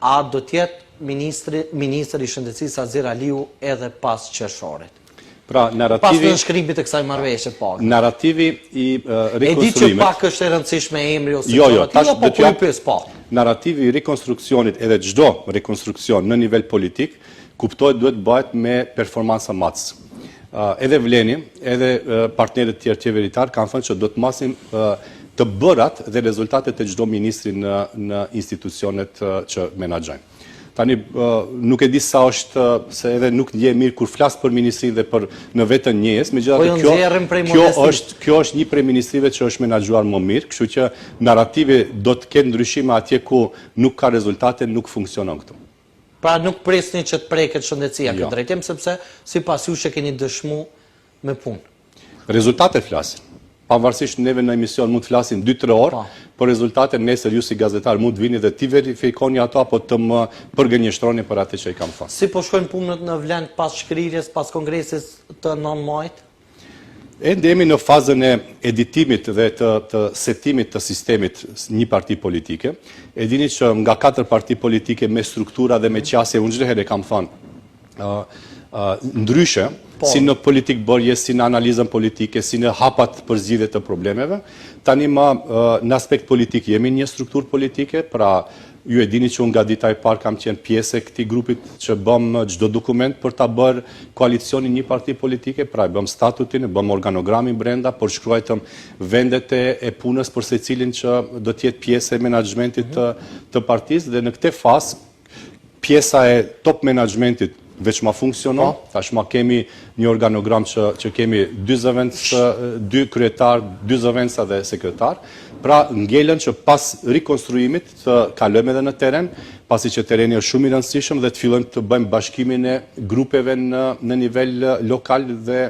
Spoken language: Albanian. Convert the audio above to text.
a do t'jetë Ministri i Shëndetësisë Azir Aliu edhe pas qershorit? Pra, Pas në nënshkrimit të kësaj marrëveshje pak. Narrativi i rekonstruimit. E di që pak është e rëndësishme emri ose narrativi i rekonstruksionit edhe çdo rekonstruksion në nivel politik kuptohet duhet bëhet me performanca max. Edhe Vleni, edhe partnerët tjerë qeveritar kanë thënë që do të masim të bërat dhe rezultatet e çdo ministri në institucionet që menaxhojnë. Tani, nuk e di sa është, se edhe nuk ndje mirë kur flas për ministrin dhe për në vetën njëjes, megjithatë kjo është një prej ministrive që është menaxhuar më mirë, kështu që narrativi do të ketë ndryshime atje ku nuk ka rezultate, nuk funksionon këtu. Pra nuk presni që të preket shëndetësia këtë drejtim, sepse sipas jush e keni dëshmu me punë. Rezultatet flasin. Pavarësisht neve në emision mund të flasim 2-3 orë, por rezultate nesër ju si gazetar mund të vini dhe ti verifikoni ato apo të më përgënjeshtroni për atë që i kam thënë. Si po shkojnë punët në Vlend pas shkrirjes, pas kongresit të 9 majit? Ende jemi në fazën e editimit dhe të setimit të sistemit një parti politike. E dini që nga 4 parti politike me struktura dhe me qasje, unë çdo herë kam thënë, ndryshe, si në politik bërje, si në analizën politike, si në hapat për zgjidhje të problemeve. Tani në aspekt politik jemi një strukturë politike, pra ju e dini që unë nga dita e parë kam qenë pjesë e këtij grupit që bëm çdo dokument për ta bërë koalicionin një parti politike, pra e bëm statutin, e bëm organogramin brenda, por shkruajtëm vendet e punës për secilin që do të jetë pjesë e menaxhmentit të partisë dhe në këtë fazë pjesa e top menaxhmentit veç ma funksionon, tashma kemi një organogram që kemi 2 kryetar, 2 zëvendësa dhe sekretar, pra ngelen që pas rekonstruimit të kalojmë edhe në teren, pasi që tereni është shumë i rëndësishëm dhe të fillojmë të bëjmë bashkimin e grupeve në nivel lokal dhe